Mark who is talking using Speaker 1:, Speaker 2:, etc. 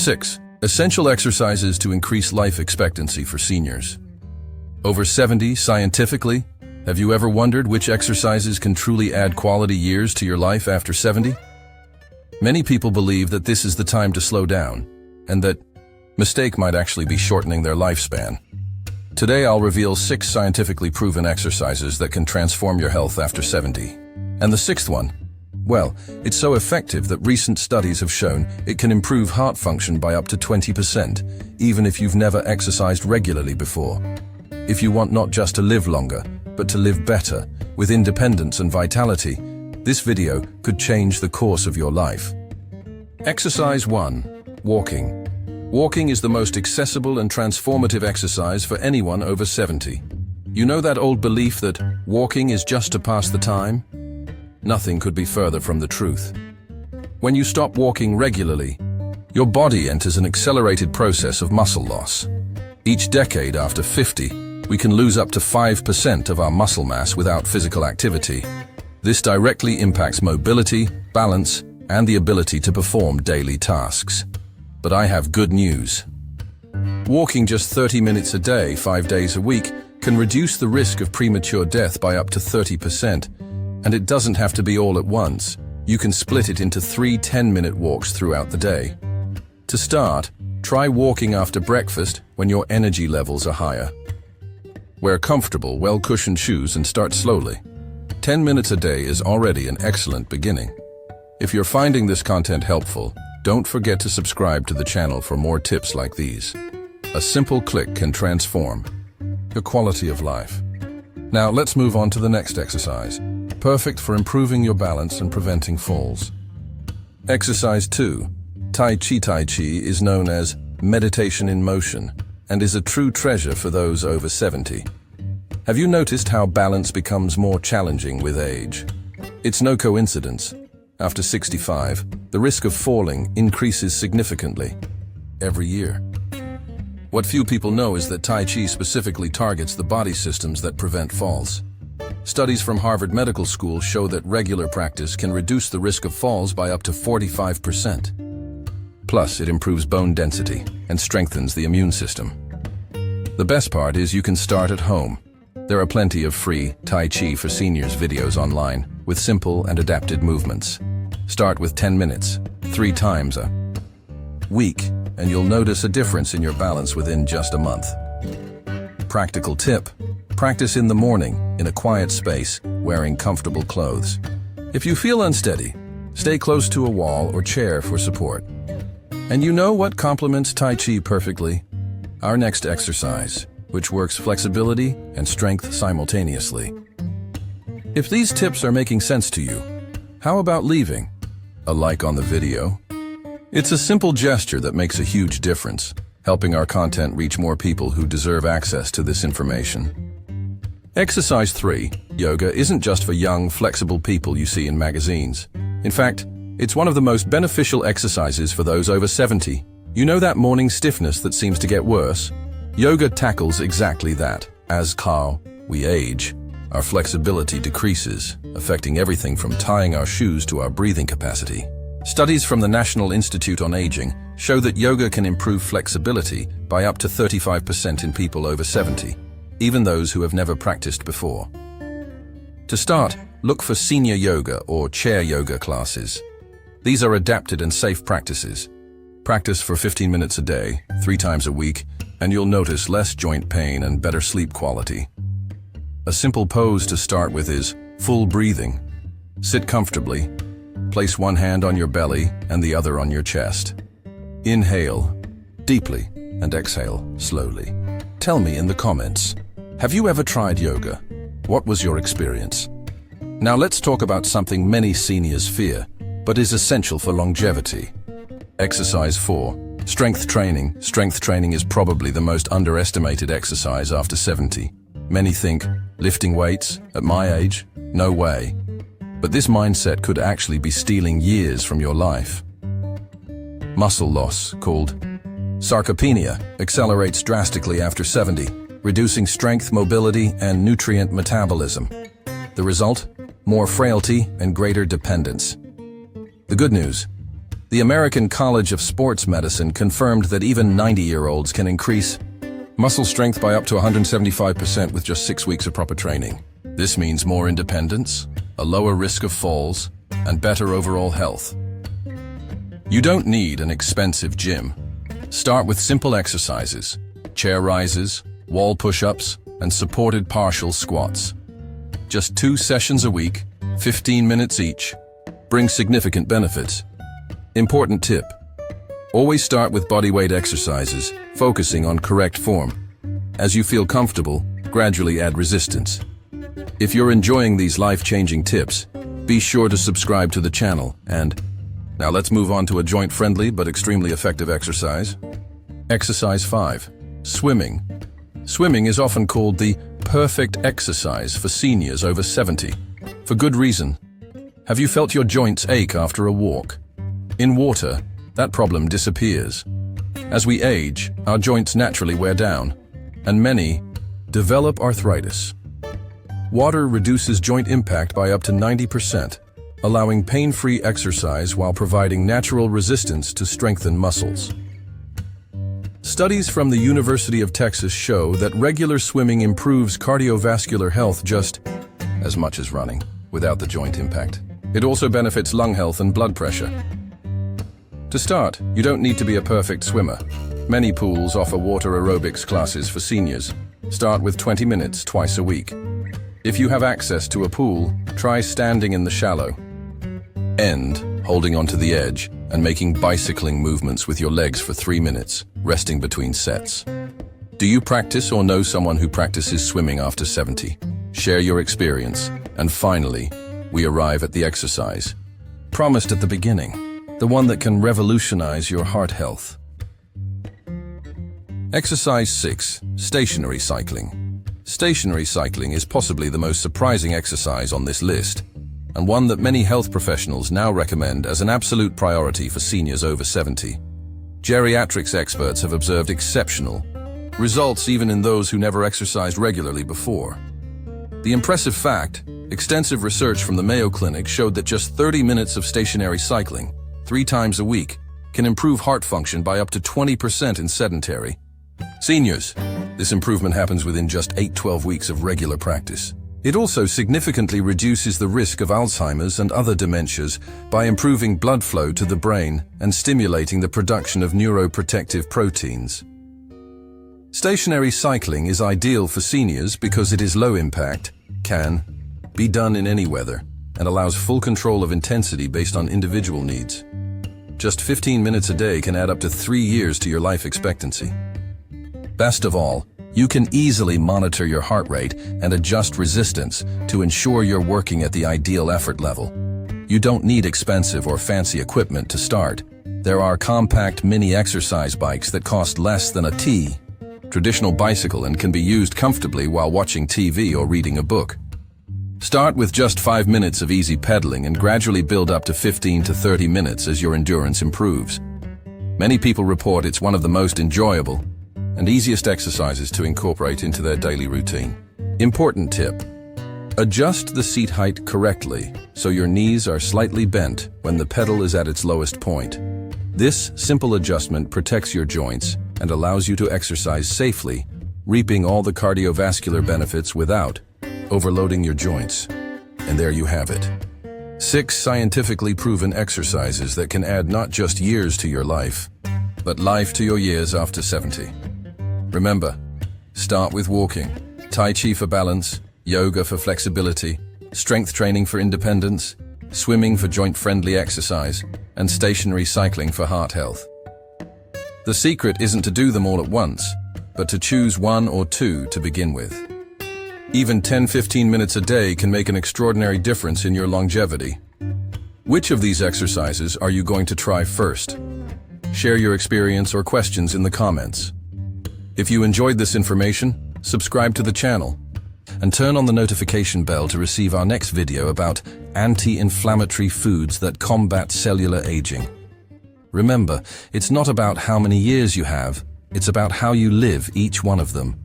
Speaker 1: 6. Essential exercises to increase life expectancy for seniors. Over 70, scientifically, have you ever wondered which exercises can truly add quality years to your life after 70? Many people believe that this is the time to slow down, and that mistake might actually be shortening their lifespan. Today I'll reveal 6 scientifically proven exercises that can transform your health after 70. And the 6th one? Well, it's so effective that recent studies have shown it can improve heart function by up to 20%, even if you've never exercised regularly before. If you want not just to live longer, but to live better, with independence and vitality, this video could change the course of your life. Exercise 1. Walking. Walking is the most accessible and transformative exercise for anyone over 70. You know that old belief that walking is just to pass the time? Nothing could be further from the truth. When you stop walking regularly, your body enters an accelerated process of muscle loss. Each decade after 50, we can lose up to 5% of our muscle mass without physical activity. This directly impacts mobility, balance, and the ability to perform daily tasks. But I have good news. Walking just 30 minutes a day, 5 days a week, can reduce the risk of premature death by up to 30%. And it doesn't have to be all at once. You can split it into 3 10-minute walks throughout the day. To start, try walking after breakfast when your energy levels are higher. Wear comfortable, well-cushioned shoes and start slowly. 10 minutes a day is already an excellent beginning. If you're finding this content helpful, don't forget to subscribe to the channel for more tips like these. A simple click can transform your quality of life. Now let's move on to the next exercise, perfect for improving your balance and preventing falls. Exercise 2. Tai Chi. Tai Chi is known as meditation in motion and is a true treasure for those over 70. Have you noticed how balance becomes more challenging with age? It's no coincidence. After 65, the risk of falling increases significantly every year. What few people know is that Tai Chi specifically targets the body systems that prevent falls. Studies from Harvard Medical School show that regular practice can reduce the risk of falls by up to 45%. Plus, it improves bone density and strengthens the immune system. The best part is you can start at home. There are plenty of free Tai Chi for seniors videos online with simple and adapted movements. Start with 10 minutes, 3 times a week, and you'll notice a difference in your balance within just a month. Practical tip: practice in the morning in a quiet space, wearing comfortable clothes. If you feel unsteady, stay close to a wall or chair for support. And you know what complements Tai Chi perfectly? Our next exercise, which works flexibility and strength simultaneously. If these tips are making sense to you, how about leaving a like on the video? It's a simple gesture that makes a huge difference, helping our content reach more people who deserve access to this information. Exercise 3. Yoga isn't just for young, flexible people you see in magazines. In fact, it's one of the most beneficial exercises for those over 70. You know that morning stiffness that seems to get worse? Yoga tackles exactly that. As we age, our flexibility decreases, affecting everything from tying our shoes to our breathing capacity. Studies from the National Institute on Aging show that yoga can improve flexibility by up to 35% in people over 70, even those who have never practiced before. To start, look for senior yoga or chair yoga classes. These are adapted and safe practices. Practice for 15 minutes a day, 3 times a week, and you'll notice less joint pain and better sleep quality. A simple pose to start with is full breathing. Sit comfortably. Place one hand on your belly and the other on your chest. Inhale deeply and exhale slowly. Tell me in the comments, have you ever tried yoga? What was your experience? Now let's talk about something many seniors fear, but is essential for longevity. Exercise 4. Strength training. Strength training is probably the most underestimated exercise after 70. Many think, lifting weights at my age? No way. But this mindset could actually be stealing years from your life. Muscle loss, called sarcopenia, accelerates drastically after 70, reducing strength, mobility, and nutrient metabolism. The result? More frailty and greater dependence. The good news: The American College of Sports Medicine confirmed that even 90-year-olds can increase muscle strength by up to 175% with just 6 weeks of proper training. This means more independence, a lower risk of falls, and better overall health. You don't need an expensive gym. Start with simple exercises, chair rises, wall push-ups, and supported partial squats. Just 2 sessions a week, 15 minutes each, bring significant benefits. Important tip: always start with bodyweight exercises, focusing on correct form. As you feel comfortable, gradually add resistance. If you're enjoying these life-changing tips, be sure to subscribe to the channel. And now let's move on to a joint-friendly but extremely effective exercise. Exercise 5. Swimming. Swimming is often called the perfect exercise for seniors over 70. For good reason. Have you felt your joints ache after a walk? In water, that problem disappears. As we age, our joints naturally wear down, and many develop arthritis. Water reduces joint impact by up to 90%, allowing pain-free exercise while providing natural resistance to strengthen muscles. Studies from the University of Texas show that regular swimming improves cardiovascular health just as much as running, without the joint impact. It also benefits lung health and blood pressure. To start, you don't need to be a perfect swimmer. Many pools offer water aerobics classes for seniors. Start with 20 minutes twice a week. If you have access to a pool, try standing in the shallow end, holding onto the edge, and making bicycling movements with your legs for 3 minutes, resting between sets. Do you practice or know someone who practices swimming after 70? Share your experience. And finally, we arrive at the exercise promised at the beginning, the one that can revolutionize your heart health. Exercise 6. Stationary cycling. Stationary cycling is possibly the most surprising exercise on this list, and one that many health professionals now recommend as an absolute priority for seniors over 70. Geriatrics experts have observed exceptional results even in those who never exercised regularly before. The impressive fact, extensive research from the Mayo Clinic showed that just 30 minutes of stationary cycling, 3 times a week, can improve heart function by up to 20% in sedentary seniors. This improvement happens within just 8-12 weeks of regular practice. It also significantly reduces the risk of Alzheimer's and other dementias by improving blood flow to the brain and stimulating the production of neuroprotective proteins. Stationary cycling is ideal for seniors because it is low impact, can be done in any weather, and allows full control of intensity based on individual needs. Just 15 minutes a day can add up to 3 years to your life expectancy. Best of all, you can easily monitor your heart rate and adjust resistance to ensure you're working at the ideal effort level. You don't need expensive or fancy equipment to start. There are compact mini exercise bikes that cost less than a traditional bicycle and can be used comfortably while watching TV or reading a book. Start with just 5 minutes of easy pedaling and gradually build up to 15 to 30 minutes as your endurance improves. Many people report it's one of the most enjoyable and easiest exercises to incorporate into their daily routine. Important tip: adjust the seat height correctly so your knees are slightly bent when the pedal is at its lowest point. This simple adjustment protects your joints and allows you to exercise safely, reaping all the cardiovascular benefits without overloading your joints. And there you have it. 6 scientifically proven exercises that can add not just years to your life, but life to your years after 70. Remember, start with walking, Tai Chi for balance, yoga for flexibility, strength training for independence, swimming for joint-friendly exercise, and stationary cycling for heart health. The secret isn't to do them all at once, but to choose 1 or 2 to begin with. Even 10-15 minutes a day can make an extraordinary difference in your longevity. Which of these exercises are you going to try first? Share your experience or questions in the comments. If you enjoyed this information, subscribe to the channel and turn on the notification bell to receive our next video about anti-inflammatory foods that combat cellular aging. Remember, it's not about how many years you have, it's about how you live each one of them.